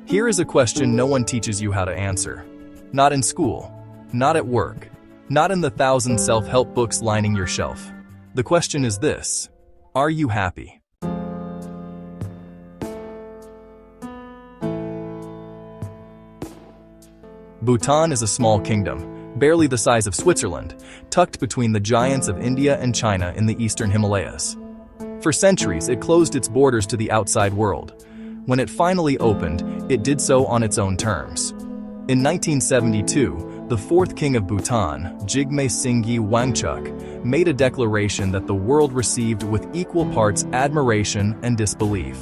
Here is a question no one teaches you how to answer. Not in school, not at work, not in the 1,000 self-help books lining your shelf. The question is this: are you happy? Bhutan is a small kingdom, barely the size of Switzerland, tucked between the giants of India and China in the eastern Himalayas. For centuries, it closed its borders to the outside world. When it finally opened, it did so on its own terms. In 1972, the fourth king of Bhutan, Jigme Singye Wangchuck, made a declaration that the world received with equal parts admiration and disbelief.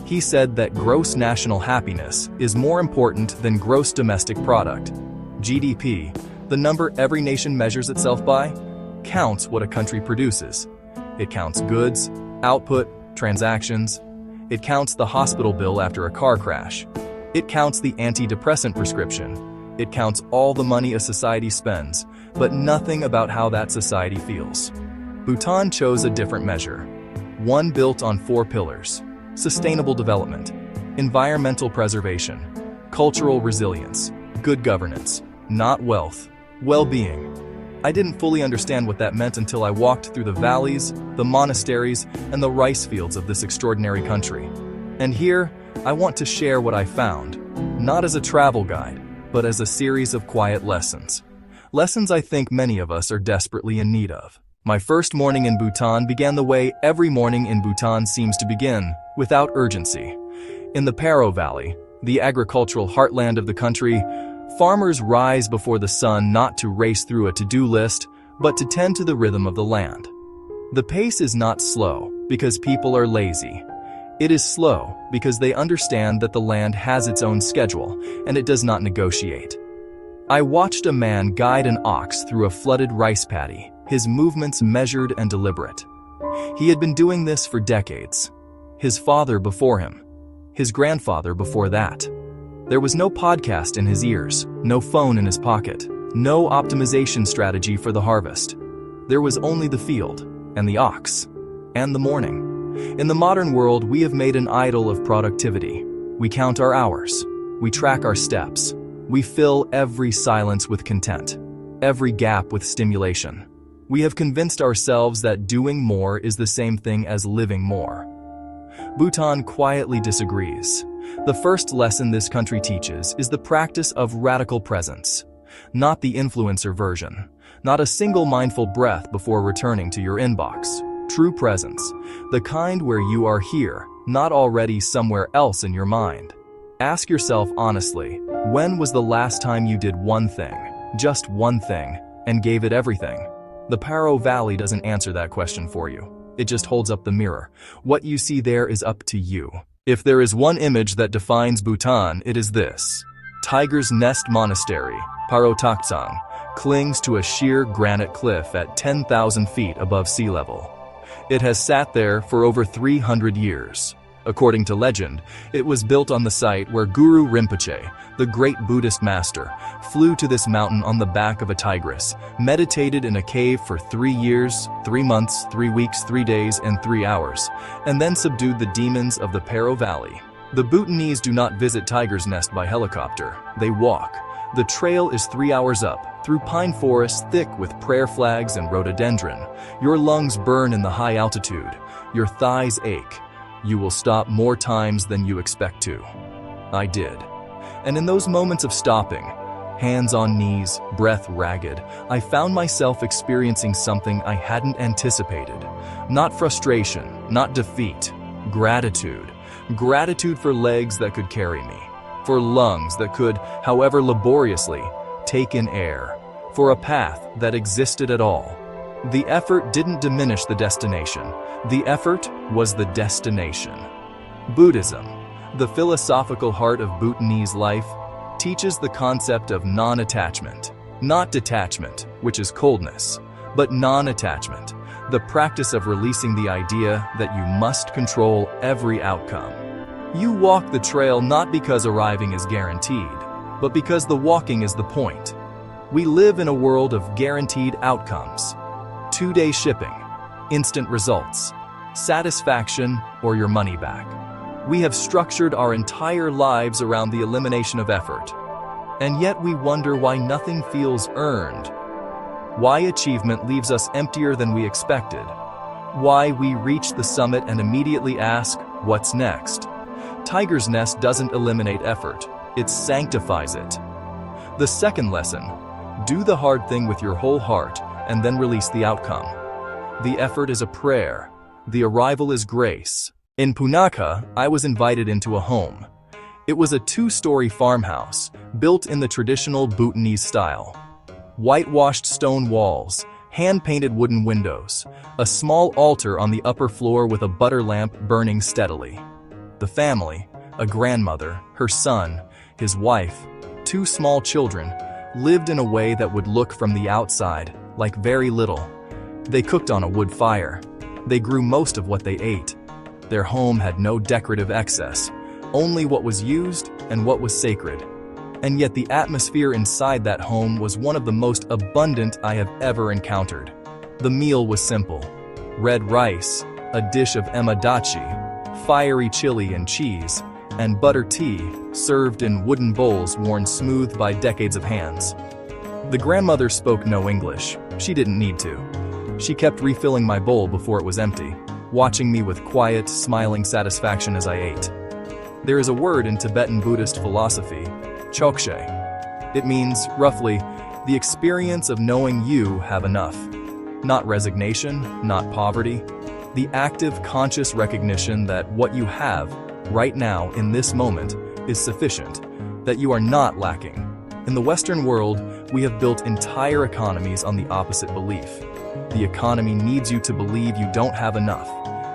He said that gross national happiness is more important than gross domestic product. GDP, the number every nation measures itself by, counts what a country produces. It counts goods, output, transactions. It counts the hospital bill after a car crash. It counts the antidepressant prescription. It counts all the money a society spends, but nothing about how that society feels. Bhutan chose a different measure, one built on 4 pillars: sustainable development, environmental preservation, cultural resilience, good governance, not wealth, well-being. I didn't fully understand what that meant until I walked through the valleys, the monasteries, and the rice fields of this extraordinary country. And here, I want to share what I found, not as a travel guide, but as a series of quiet lessons. Lessons I think many of us are desperately in need of. My first morning in Bhutan began the way every morning in Bhutan seems to begin, without urgency. In the Paro Valley, the agricultural heartland of the country, farmers rise before the sun not to race through a to-do list, but to tend to the rhythm of the land. The pace is not slow because people are lazy. It is slow because they understand that the land has its own schedule and it does not negotiate. I watched a man guide an ox through a flooded rice paddy, his movements measured and deliberate. He had been doing this for decades. His father before him, his grandfather before that. There was no podcast in his ears, no phone in his pocket, no optimization strategy for the harvest. There was only the field, and the ox, and the morning. In the modern world, we have made an idol of productivity. We count our hours. We track our steps. We fill every silence with content, every gap with stimulation. We have convinced ourselves that doing more is the same thing as living more. Bhutan quietly disagrees. The first lesson this country teaches is the practice of radical presence, not the influencer version, not a single mindful breath before returning to your inbox. True presence, the kind where you are here, not already somewhere else in your mind. Ask yourself honestly, when was the last time you did one thing, just one thing, and gave it everything? The Paro Valley doesn't answer that question for you. It just holds up the mirror. What you see there is up to you. If there is one image that defines Bhutan, it is this. Tiger's Nest Monastery, Paro Valley, clings to a sheer granite cliff at 10,000 feet above sea level. It has sat there for over 300 years. According to legend, it was built on the site where Guru Rinpoche, the great Buddhist master, flew to this mountain on the back of a tigress, meditated in a cave for 3 years, 3 months, 3 weeks, 3 days, and 3 hours, and then subdued the demons of the Paro Valley. The Bhutanese do not visit Tiger's Nest by helicopter. They walk. The trail is 3 hours up, through pine forests thick with prayer flags and rhododendron. Your lungs burn in the high altitude. Your thighs ache. You will stop more times than you expect to. I did. And in those moments of stopping, hands on knees, breath ragged, I found myself experiencing something I hadn't anticipated. Not frustration, not defeat, gratitude. Gratitude for legs that could carry me, for lungs that could, however laboriously, take in air, for a path that existed at all. The effort didn't diminish the destination. The effort was the destination. Buddhism, the philosophical heart of Bhutanese life, teaches the concept of non-attachment. Not detachment, which is coldness, but non-attachment, the practice of releasing the idea that you must control every outcome. You walk the trail not because arriving is guaranteed, but because the walking is the point. We live in a world of guaranteed outcomes. 2-day shipping, instant results, satisfaction, or your money back. We have structured our entire lives around the elimination of effort. And yet we wonder why nothing feels earned. Why achievement leaves us emptier than we expected. Why we reach the summit and immediately ask, what's next? Tiger's Nest doesn't eliminate effort, it sanctifies it. The second lesson, do the hard thing with your whole heart and then release the outcome. The effort is a prayer. The arrival is grace. In Punakha, I was invited into a home. It was a 2-story farmhouse, built in the traditional Bhutanese style. Whitewashed stone walls, hand-painted wooden windows, a small altar on the upper floor with a butter lamp burning steadily. The family, a grandmother, her son, his wife, 2 small children, lived in a way that would look from the outside like very little. They cooked on a wood fire. They grew most of what they ate. Their home had no decorative excess, only what was used and what was sacred. And yet the atmosphere inside that home was one of the most abundant I have ever encountered. The meal was simple. Red rice, a dish of emadachi, fiery chili and cheese, and butter tea served in wooden bowls worn smooth by decades of hands. The grandmother spoke no English. She didn't need to. She kept refilling my bowl before it was empty, watching me with quiet, smiling satisfaction as I ate. There is a word in Tibetan Buddhist philosophy, chokshe. It means, roughly, the experience of knowing you have enough. Not resignation, not poverty. The active, conscious recognition that what you have, right now, in this moment, is sufficient, that you are not lacking. In the Western world, we have built entire economies on the opposite belief. The economy needs you to believe you don't have enough.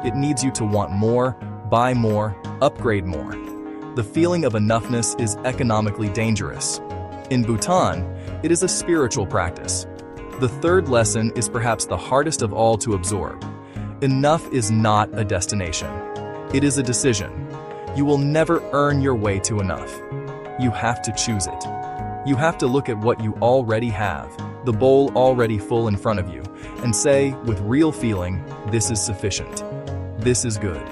It needs you to want more, buy more, upgrade more. The feeling of enoughness is economically dangerous. In Bhutan, it is a spiritual practice. The third lesson is perhaps the hardest of all to absorb. Enough is not a destination. It is a decision. You will never earn your way to enough. You have to choose it. You have to look at what you already have, the bowl already full in front of you, and say, with real feeling, this is sufficient. This is good.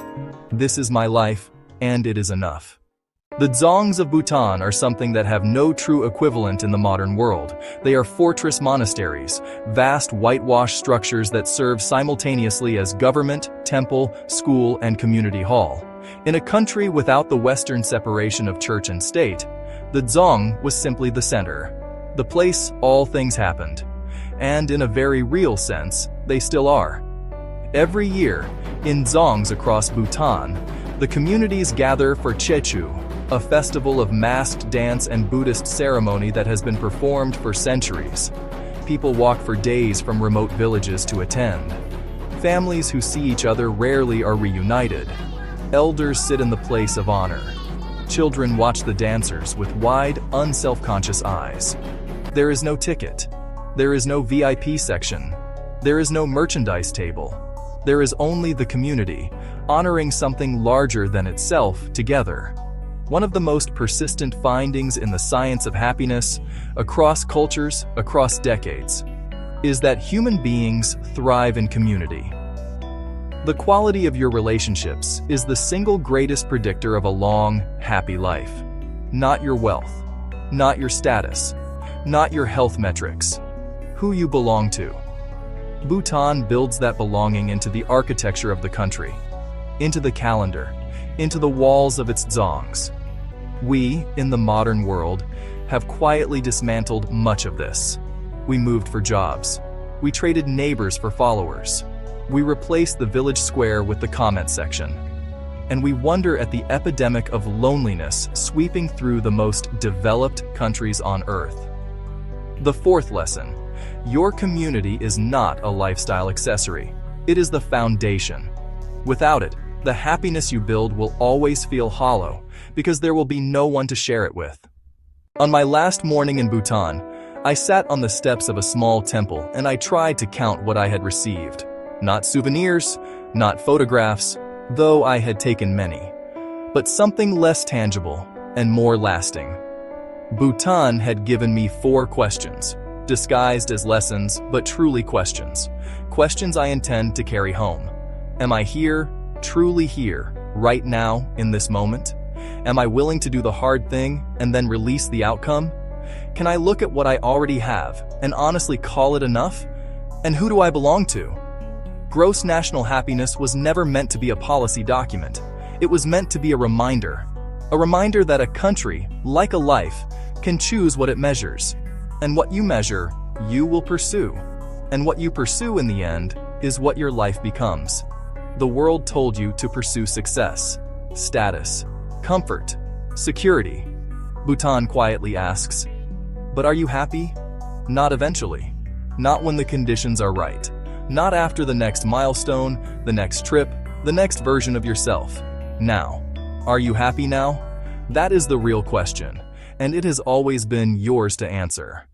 This is my life, and it is enough. The Dzongs of Bhutan are something that have no true equivalent in the modern world. They are fortress monasteries, vast whitewashed structures that serve simultaneously as government, temple, school, and community hall. In a country without the Western separation of church and state, the Dzong was simply the center, the place all things happened. And in a very real sense, they still are. Every year, in Dzongs across Bhutan, the communities gather for Chechu, a festival of masked dance and Buddhist ceremony that has been performed for centuries. People walk for days from remote villages to attend. Families who see each other rarely are reunited. Elders sit in the place of honor. Children watch the dancers with wide, unself-conscious eyes. There is no ticket. There is no VIP section. There is no merchandise table. There is only the community, honoring something larger than itself together. One of the most persistent findings in the science of happiness, across cultures, across decades, is that human beings thrive in community. The quality of your relationships is the single greatest predictor of a long, happy life. Not your wealth, not your status, not your health metrics. Who you belong to. Bhutan builds that belonging into the architecture of the country, into the calendar, into the walls of its dzongs. We, in the modern world, have quietly dismantled much of this. We moved for jobs. We traded neighbors for followers. We replaced the village square with the comment section. And we wonder at the epidemic of loneliness sweeping through the most developed countries on Earth. The fourth lesson, your community is not a lifestyle accessory. It is the foundation. Without it, the happiness you build will always feel hollow because there will be no one to share it with. On my last morning in Bhutan, I sat on the steps of a small temple and I tried to count what I had received. Not souvenirs, not photographs, though I had taken many, but something less tangible and more lasting. Bhutan had given me 4 questions, disguised as lessons, but truly questions. Questions I intend to carry home. Am I here, truly here? Right now, in this moment? Am I willing to do the hard thing and then release the outcome? Can I look at what I already have and honestly call it enough? And who do I belong to? Gross national happiness was never meant to be a policy document. It was meant to be a reminder that a country, like a life, can choose what it measures. And what you measure, you will pursue. And what you pursue in the end is what your life becomes. The world told you to pursue success, status, comfort, security. Bhutan quietly asks, but are you happy? Not eventually. Not when the conditions are right. Not after the next milestone, the next trip, the next version of yourself. Now. Are you happy now? That is the real question, and it has always been yours to answer.